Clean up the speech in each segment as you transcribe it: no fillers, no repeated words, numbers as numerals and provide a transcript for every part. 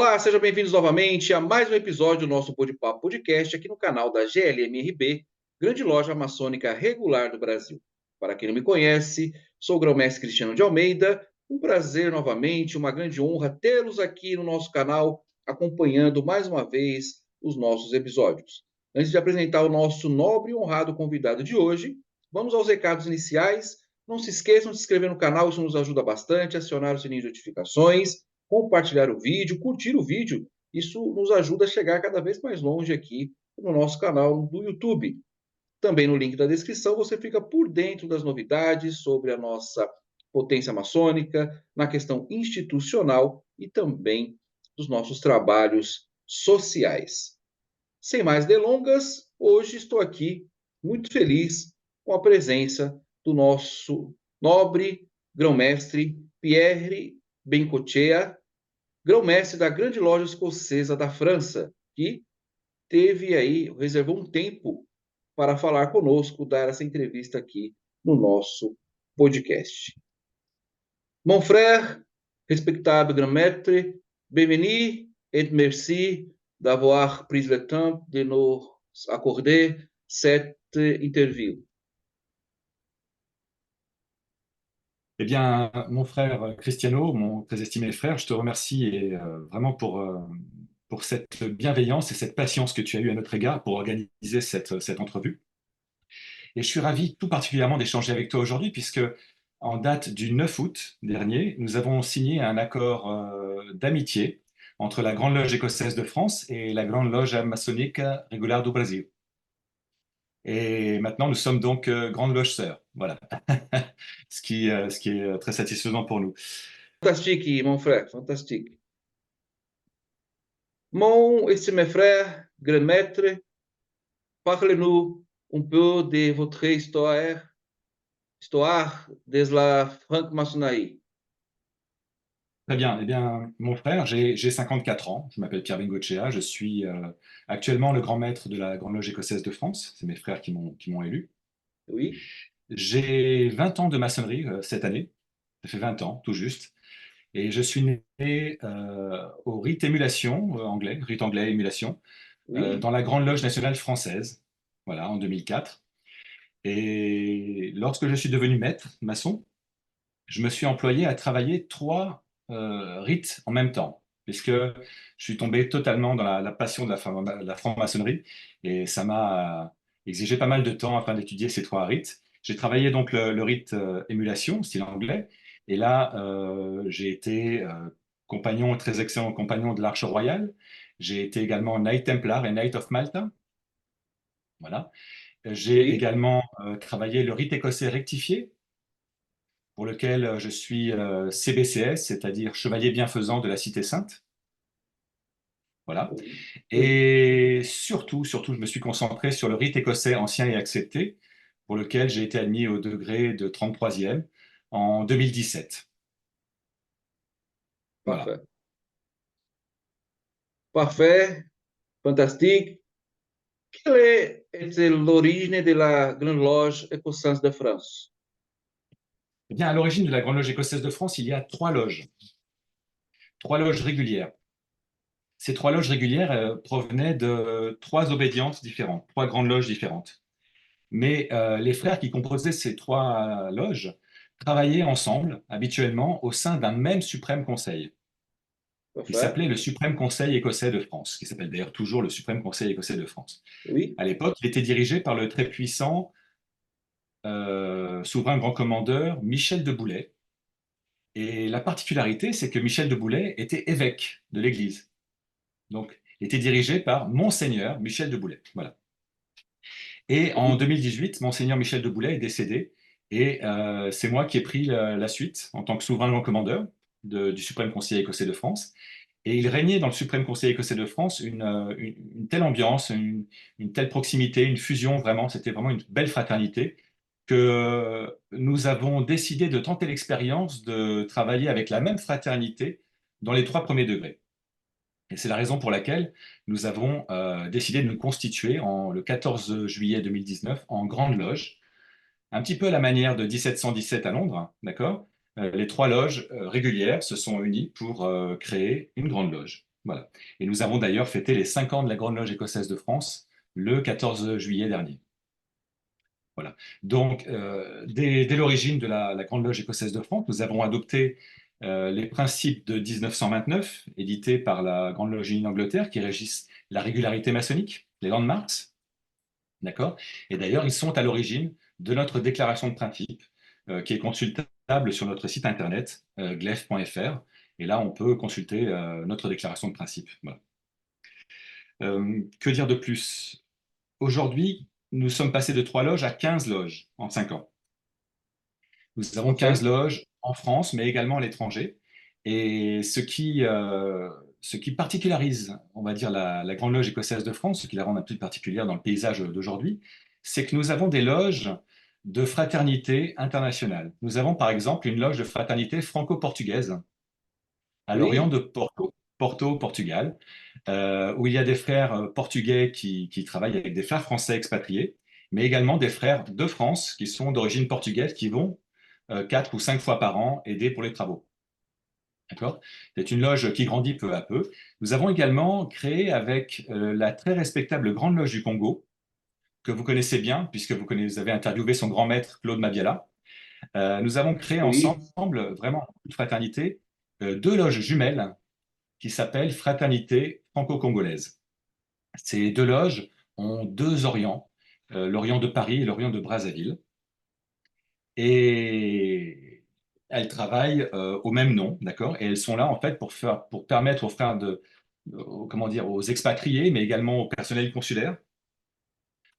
Olá, sejam bem-vindos novamente a mais um episódio do nosso Bate-Papo Podcast aqui no canal da GLMRB, Grande Loja Maçônica Regular do Brasil. Para quem não me conhece, sou o Grão-Mestre Cristiano de Almeida. Um prazer novamente, uma grande honra tê-los aqui no nosso canal, acompanhando mais uma vez os nossos episódios. Antes de apresentar o nosso nobre e honrado convidado de hoje, vamos aos recados iniciais. Não se esqueçam de se inscrever no canal, isso nos ajuda bastante, acionar o sininho de notificações, compartilhar o vídeo, curtir o vídeo. Isso nos ajuda a chegar cada vez mais longe aqui no nosso canal do YouTube. Também no link da descrição você fica por dentro das novidades sobre a nossa potência maçônica, na questão institucional e também dos nossos trabalhos sociais. Sem mais delongas, hoje estou aqui muito feliz com a presença do nosso nobre grão-mestre Pierre Bencochea, grão-mestre da Grande Loja Escocesa da França, que reservou um tempo para falar conosco, dar essa entrevista aqui no nosso podcast. Mon frère, respectable grand-maître, bienvenue et merci d'avoir pris le temps de nous accorder cette interview. Eh bien, mon frère Cristiano, mon très estimé frère, je te remercie vraiment pour cette bienveillance et cette patience que tu as eue à notre égard pour organiser cette entrevue. Et je suis ravi tout particulièrement d'échanger avec toi aujourd'hui puisque en date du 9 août dernier, nous avons signé un accord d'amitié entre la Grande Loge écossaise de France et la Grande Loge maçonnique Regular do Brasil. Et maintenant, nous sommes donc Grande Loge sœur. Voilà. ce qui est très satisfaisant pour nous. Fantastique, mon frère, fantastique. Mon estimé frère, grand maître, parlez-nous un peu de votre histoire de la franc-maçonnerie. Très bien. Eh bien, mon frère, j'ai 54 ans. Je m'appelle Pierre Bengochea. Je suis actuellement le grand maître de la Grande Loge écossaise de France. C'est mes frères qui m'ont élu. Oui, J'ai 20 ans de maçonnerie cette année. Ça fait 20 ans, tout juste. Et je suis né au rite émulation anglais, rite anglais émulation, oui, dans la Grande Loge nationale française, voilà, en 2004. Et lorsque je suis devenu maître maçon, je me suis employé à travailler trois rites en même temps, puisque je suis tombé totalement dans la passion de la franc-maçonnerie, et ça m'a exigé pas mal de temps afin d'étudier ces trois rites. J'ai travaillé donc le rite émulation, style anglais, et là, j'ai été compagnon, très excellent compagnon de l'Arche royale. J'ai été également Knight Templar et Knight of Malta. Voilà. J'ai oui, également travaillé le rite écossais rectifié, pour lequel je suis CBCS, c'est-à-dire Chevalier Bienfaisant de la Cité Sainte. Voilà. oui, oui. Et surtout, je me suis concentré sur le rite écossais ancien et accepté, pour lequel j'ai été admis au degré de 33e en 2017. Voilà. Parfait. Parfait, fantastique. Quelle est l'origine de la Grande Loge écossaise de France? Eh bien, à l'origine de la Grande Loge écossaise de France, il y a trois loges régulières. Ces trois loges régulières provenaient de trois obédiences différentes, trois grandes loges différentes. Mais les frères qui composaient ces trois loges travaillaient ensemble, habituellement, au sein d'un même suprême conseil, qui Parfait. s'appelait le Suprême Conseil écossais de France, qui s'appelle d'ailleurs toujours le Suprême Conseil écossais de France. Oui, À l'époque, il était dirigé par le très puissant souverain grand commandeur Michel de Boulay. Et la particularité, c'est que Michel de Boulay était évêque de l'Église. Donc, il était dirigé par Monseigneur Michel de Boulay. Voilà. Et en oui, 2018, Monseigneur Michel de Boulay est décédé. Et c'est moi qui ai pris la suite en tant que souverain grand commandeur du Suprême Conseil écossais de France. Et il régnait dans le Suprême Conseil écossais de France une telle ambiance, une telle proximité, une fusion, vraiment, c'était vraiment une belle fraternité, que nous avons décidé de tenter l'expérience de travailler avec la même fraternité dans les trois premiers degrés. Et c'est la raison pour laquelle nous avons décidé de nous constituer le 14 juillet 2019 en Grande Loge, un petit peu à la manière de 1717 à Londres, d'accord? Les trois loges régulières se sont unies pour créer une Grande Loge. Voilà. Et nous avons d'ailleurs fêté les 5 ans de la Grande Loge écossaise de France le 14 juillet dernier. Voilà. Donc, dès l'origine de la Grande Loge écossaise de France, nous avons adopté les principes de 1929, édités par la Grande Loge unie d'Angleterre, qui régissent la régularité maçonnique, les landmarks. D'accord? Et d'ailleurs, ils sont à l'origine de notre déclaration de principe, qui est consultable sur notre site internet, glef.fr. Et là, on peut consulter notre déclaration de principe. Voilà. Que dire de plus? Aujourd'hui, nous sommes passés de 3 loges à 15 loges en 5 ans. Nous avons 15 Ok. loges en France, mais également à l'étranger. Et ce qui particularise, on va dire, la Grande Loge écossaise de France, ce qui la rend un peu particulière dans le paysage d'aujourd'hui, c'est que nous avons des loges de fraternité internationale. Nous avons par exemple une loge de fraternité franco-portugaise à l'orient Oui, de Porto, Porto, Portugal, où il y a des frères portugais qui travaillent avec des frères français expatriés, mais également des frères de France qui sont d'origine portugaise qui vont 4 ou 5 fois par an aider pour les travaux. D'accord? C'est une loge qui grandit peu à peu. Nous avons également créé avec la très respectable Grande Loge du Congo, que vous connaissez bien, puisque vous avez interviewé son grand maître Claude Mabiala. Nous avons créé oui. ensemble, vraiment, une fraternité, 2 loges jumelles qui s'appellent Fraternité franco-congolaise. Ces 2 loges ont 2 orients, l'orient de Paris et l'orient de Brazzaville. Et elles travaillent au même nom, d'accord? Et elles sont là en fait pour permettre aux frères comment dire, aux expatriés, mais également au personnel consulaire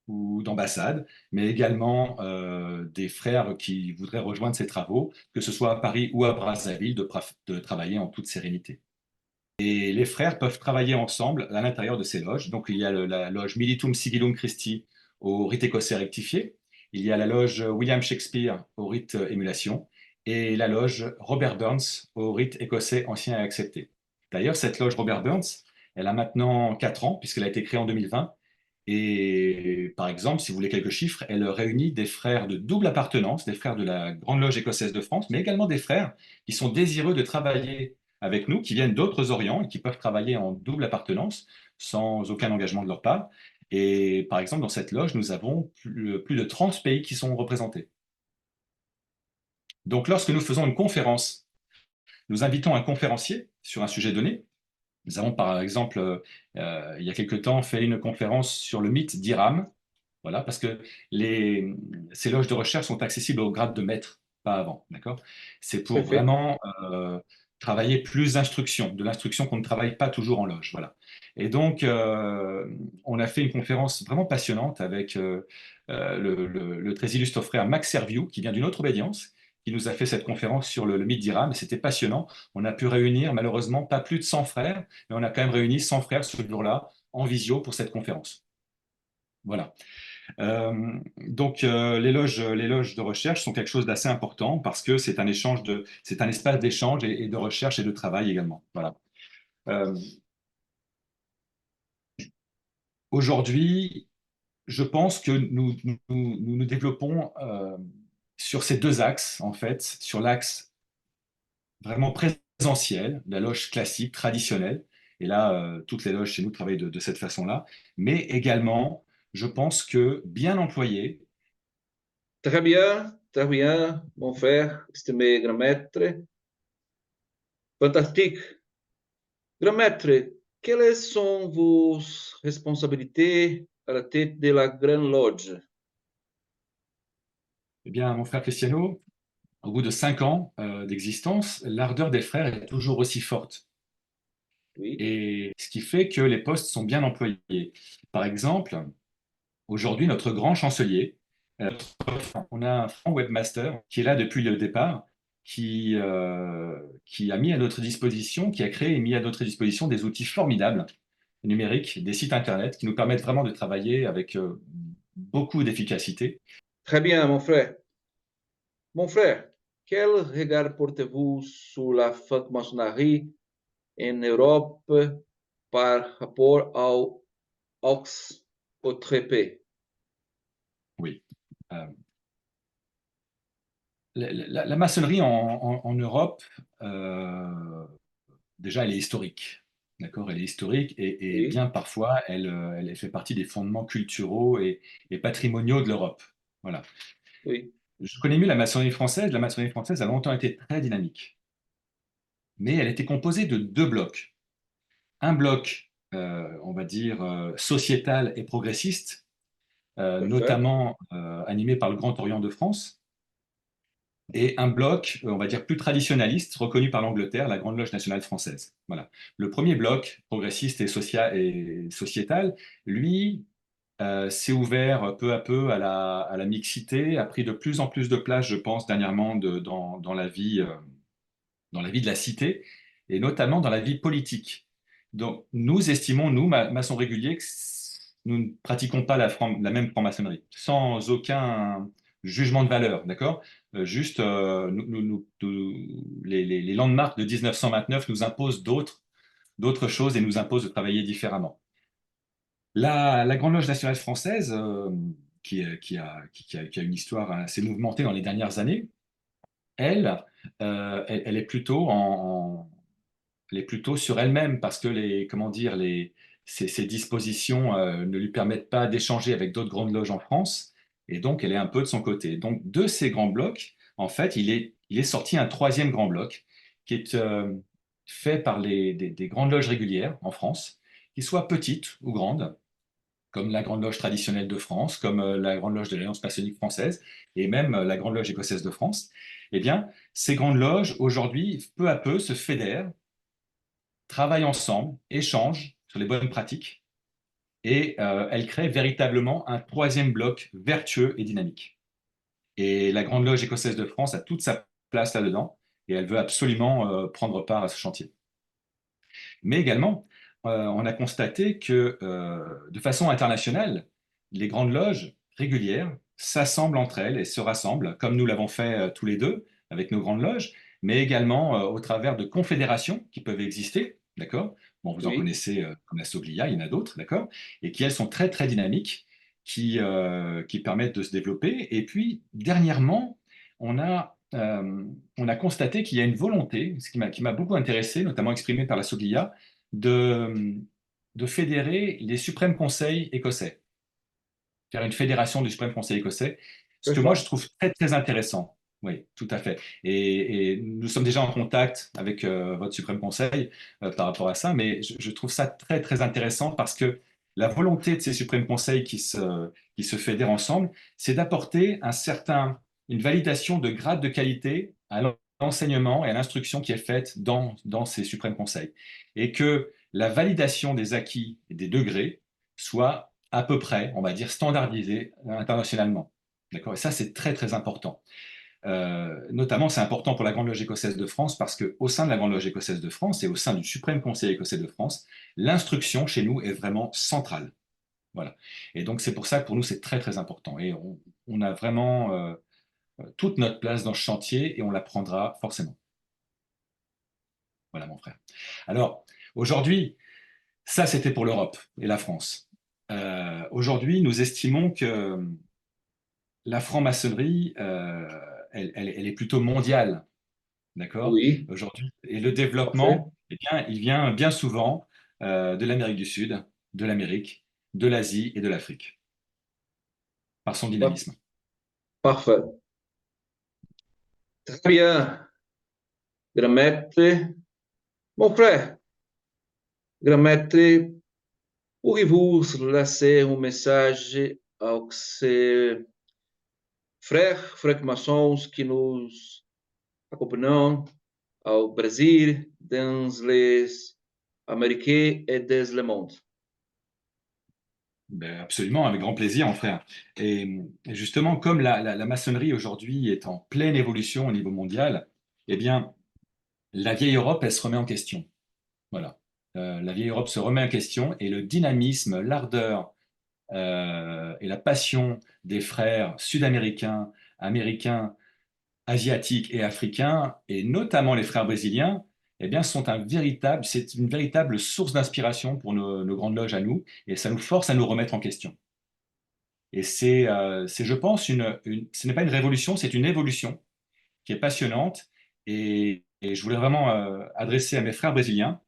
ou d'ambassade, mais également des frères qui voudraient rejoindre ces travaux, que ce soit à Paris ou à Brazzaville, de travailler en toute sérénité. Et les frères peuvent travailler ensemble à l'intérieur de ces loges. Donc, il y a la loge Militum Sigillum Christi au rite écossais rectifié. Il y a la loge William Shakespeare au rite émulation. Et la loge Robert Burns au rite écossais ancien et accepté. D'ailleurs, cette loge Robert Burns, elle a maintenant 4 ans, puisqu'elle a été créée en 2020. Et par exemple, si vous voulez quelques chiffres, elle réunit des frères de double appartenance, des frères de la Grande Loge écossaise de France, mais également des frères qui sont désireux de travailler avec nous, qui viennent d'autres Orients et qui peuvent travailler en double appartenance sans aucun engagement de leur part. Et par exemple, dans cette loge, nous avons plus de 30 pays qui sont représentés. Donc, lorsque nous faisons une conférence, nous invitons un conférencier sur un sujet donné. Nous avons par exemple, il y a quelque temps, fait une conférence sur le mythe d'Iram. Voilà, parce que ces loges de recherche sont accessibles au grade de maître, pas avant, d'accord? C'est pour Perfeito. vraiment travailler plus d'instruction, de l'instruction qu'on ne travaille pas toujours en loge, voilà. Et donc, on a fait une conférence vraiment passionnante avec le très illustre frère Max Serviou, qui vient d'une autre obédience, qui nous a fait cette conférence sur le mythe d'Iram, et c'était passionnant. On a pu réunir, malheureusement, pas plus de 100 frères, mais on a quand même réuni 100 frères ce jour-là en visio pour cette conférence. Voilà. Donc, les loges de recherche sont quelque chose d'assez important parce que c'est un espace d'échange et de recherche et de travail également. Voilà. Euh, Aujourd'hui, je pense que nous développons sur ces 2 axes, en fait, sur l'axe vraiment présentiel, la loge classique, traditionnelle, et là, toutes les loges chez nous travaillent de cette façon-là, mais également, je pense que bien employé. Très bien, mon frère, estimé grand maître. Fantastique. Grand maître, quelles sont vos responsabilités à la tête de la Grande Loge? Eh bien, mon frère Cristiano, au bout de 5 ans d'existence, l'ardeur des frères est toujours aussi forte. Oui, Et ce qui fait que les postes sont bien employés. Par exemple, aujourd'hui, notre grand chancelier, euh, on a un franc webmaster qui est là depuis le départ, qui a mis à notre disposition, qui a créé et mis à notre disposition des outils formidables numériques, des sites internet qui nous permettent vraiment de travailler avec beaucoup d'efficacité. très bien, mon frère. Mon frère, quel regard portez-vous sur la franc-maçonnerie en Europe par rapport aux OTP? Oui. Euh, la maçonnerie en Europe, déjà, elle est historique. d'accord? Elle est historique et Oui, bien parfois, elle fait partie des fondements culturaux et patrimoniaux de l'Europe. Voilà. oui, Je connais mieux la maçonnerie française. La maçonnerie française a longtemps été très dynamique, mais elle était composée de deux blocs. Un bloc, on va dire, sociétal et progressiste, parfait. notamment animé par le Grand Orient de France, et un bloc, on va dire, plus traditionnaliste, reconnu par l'Angleterre, la Grande Loge nationale française. Voilà. Le premier bloc, progressiste et sociétal, lui, s'est ouvert peu à peu à la mixité, a pris de plus en plus de place, je pense, dernièrement, dans la vie de la cité, et notamment dans la vie politique. Donc, nous estimons, nous, maçons réguliers, que nous ne pratiquons pas la même franc-maçonnerie, sans aucun jugement de valeur, d'accord? Juste, les landmarks de 1929 nous imposent d'autres choses et nous imposent de travailler différemment. La Grande Loge nationale française, qui a une histoire assez mouvementée dans les dernières années, elle, elle est plutôt elle est plutôt sur elle-même parce que comment dire, ses dispositions ne lui permettent pas d'échanger avec d'autres grandes loges en France, et donc elle est un peu de son côté. Donc de ces grands blocs, en fait, il est sorti un troisième grand bloc qui est fait par des grandes loges régulières en France, qui soient petites ou grandes, comme la Grande Loge traditionnelle de France, comme la Grande Loge de l'Alliance maçonnique française, et même la Grande Loge écossaise de France. Eh bien, ces grandes loges, aujourd'hui, peu à peu, se fédèrent, travaillent ensemble, échangent sur les bonnes pratiques, et elles créent véritablement un troisième bloc vertueux et dynamique. Et la Grande Loge écossaise de France a toute sa place là-dedans, et elle veut absolument prendre part à ce chantier. Mais également, on a constaté que de façon internationale, les grandes loges régulières s'assemblent entre elles et se rassemblent, comme nous l'avons fait tous les deux avec nos grandes loges, mais également au travers de confédérations qui peuvent exister, d'accord? Bon, vous en Oui, connaissez comme la Soglia, il y en a d'autres, d'accord? Et qui, elles, sont très, très dynamiques, qui permettent de se développer. Et puis, dernièrement, on a, euh, on a constaté qu'il y a une volonté, ce qui m'a beaucoup intéressé, notamment exprimée par la Soglia, de, de fédérer les suprêmes conseils écossais, faire une fédération du suprême conseil écossais, ce c'est que moi ça. je trouve très très intéressant. Oui, tout à fait. Et nous sommes déjà en contact avec votre suprême conseil par rapport à ça, mais je trouve ça très très intéressant parce que la volonté de ces suprêmes conseils qui se fédèrent ensemble, c'est d'apporter une validation de grade de qualité à l'enseignement et à l'instruction qui est faite dans ces suprêmes conseils. Et que la validation des acquis et des degrés soit à peu près, on va dire, standardisée internationalement. D'accord? Et ça, c'est très, très important. Notamment, c'est important pour la Grande Loge écossaise de France parce qu'au sein de la Grande Loge écossaise de France et au sein du Suprême Conseil écossais de France, l'instruction chez nous est vraiment centrale. Voilà. Et donc, c'est pour ça que pour nous, c'est très, très important. Et on a vraiment toute notre place dans ce chantier et on la prendra forcément. Voilà, mon frère. Alors, aujourd'hui, ça, c'était pour l'Europe et la France. Aujourd'hui, nous estimons que la franc-maçonnerie, elle est plutôt mondiale, d'accord? Oui, Aujourd'hui, et le parfait. développement, eh bien, il vient bien souvent de l'Amérique du Sud, de l'Amérique, de l'Asie et de l'Afrique, par son Pa- dynamisme. Parfait. Très bien, grand maître. Mon frère, grand maître, pourriez-vous laisser un message aos frères maçons qui nous acompanham ao Brasil, dans les Amériques et dans le monde. Ben, absolument, avec grand plaisir, mon frère. Et justement, comme la maçonnerie aujourd'hui est en pleine évolution au niveau mondial, eh bien, la vieille Europe, elle se remet en question. Voilà. La vieille Europe se remet en question et le dynamisme, l'ardeur et la passion des frères sud-américains, américains, asiatiques et africains, et notamment les frères brésiliens, eh bien, c'est une véritable source d'inspiration pour nos grandes loges à nous, et ça nous force à nous remettre en question. Et je pense, ce n'est pas une révolution, c'est une évolution qui est passionnante, et je voulais vraiment adresser à mes frères brésiliens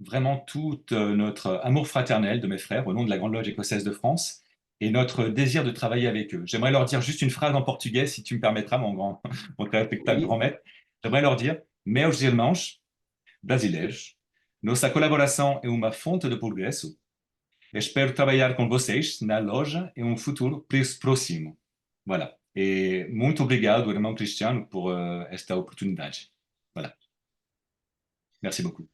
vraiment tout notre amour fraternel de mes frères au nom de la Grande Loge écossaise de France et notre désir de travailler avec eux. J'aimerais leur dire juste une phrase en portugais, si tu me permettras, mon très respectable Oui. grand maître. J'aimerais leur dire: Meus irmãos brasileiros, nossa colaboração é uma fonte de progresso. Espero trabalhar com vocês na loja em um futuro próximo. Voilà. Et muito obrigado, irmão Cristiano, por esta oportunidade. Voilà. Merci beaucoup.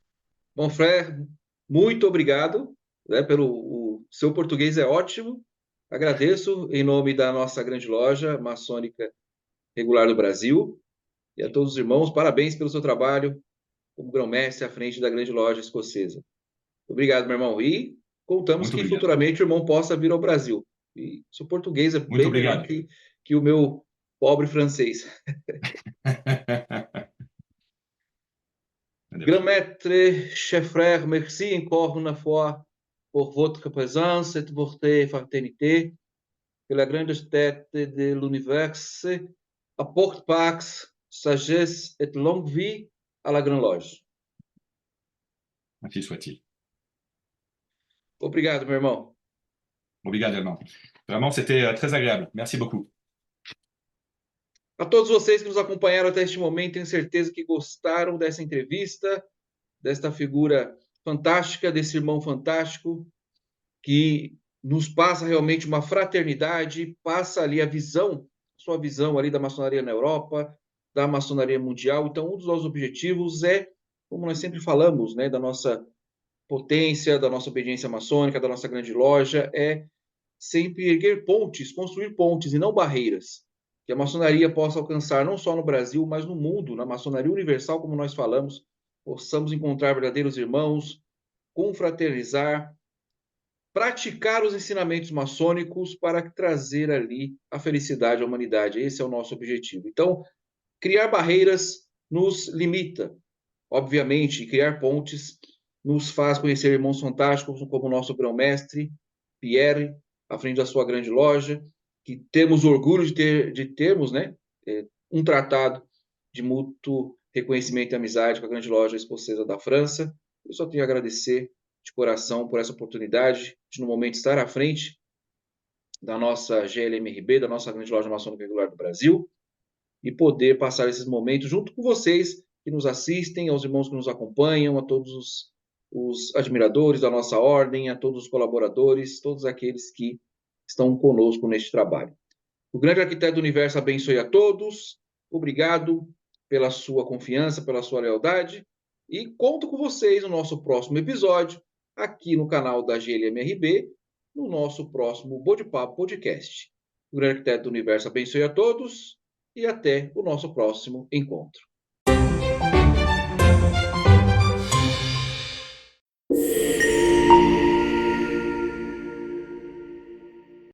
Bom, Fred, muito obrigado, né, o seu português é ótimo. Agradeço em nome da nossa grande loja maçônica regular do Brasil e a todos os irmãos, parabéns pelo seu trabalho como grão-mestre à frente da grande loja escocesa. Obrigado, meu irmão. E contamos Muito que obrigado. futuramente o irmão possa vir ao Brasil. E seu português é Muito bem melhor obrigado. que o meu pobre francês. Grand maître, cher frère, merci encore une fois pour votre présence et votre fraternité. Que la grande tête de l'univers apporte pax, sagesse et longue vie à la Grande Loge. Ainsi soit-il. Obrigado, meu irmão. Obrigado, irmão. Vraiment, c'était très agréable. Merci beaucoup. A todos vocês que nos acompanharam até este momento, tenho certeza que gostaram dessa entrevista, desta figura fantástica, desse irmão fantástico, que nos passa realmente uma fraternidade, passa ali a visão, sua visão ali da maçonaria na Europa, da maçonaria mundial. Então, um dos nossos objetivos é, como nós sempre falamos, né, da nossa potência, da nossa obediência maçônica, da nossa grande loja, é sempre erguer pontes, construir pontes e não barreiras. Que a maçonaria possa alcançar não só no Brasil, mas no mundo, na maçonaria universal, como nós falamos, possamos encontrar verdadeiros irmãos, confraternizar, praticar os ensinamentos maçônicos para trazer ali a felicidade à humanidade. Esse é o nosso objetivo. Então, criar barreiras nos limita. Obviamente, criar pontes nos faz conhecer irmãos fantásticos, como o nosso grão-mestre, Pierre, à frente da sua grande loja, que temos orgulho de termos, né, um tratado de mútuo reconhecimento e amizade com a grande loja escocesa da França. Eu só tenho a agradecer de coração por essa oportunidade de, no momento, estar à frente da nossa GLMRB, da nossa grande loja maçônica regular do Brasil, e poder passar esses momentos junto com vocês que nos assistem, aos irmãos que nos acompanham, a todos os admiradores da nossa ordem, a todos os colaboradores, todos aqueles que estão conosco neste trabalho. O grande arquiteto do universo abençoe a todos. Obrigado pela sua confiança, pela sua lealdade. E conto com vocês no nosso próximo episódio, aqui no canal da GLMRB, no nosso próximo Bode-Papo Podcast. O grande arquiteto do universo abençoe a todos e até o nosso próximo encontro.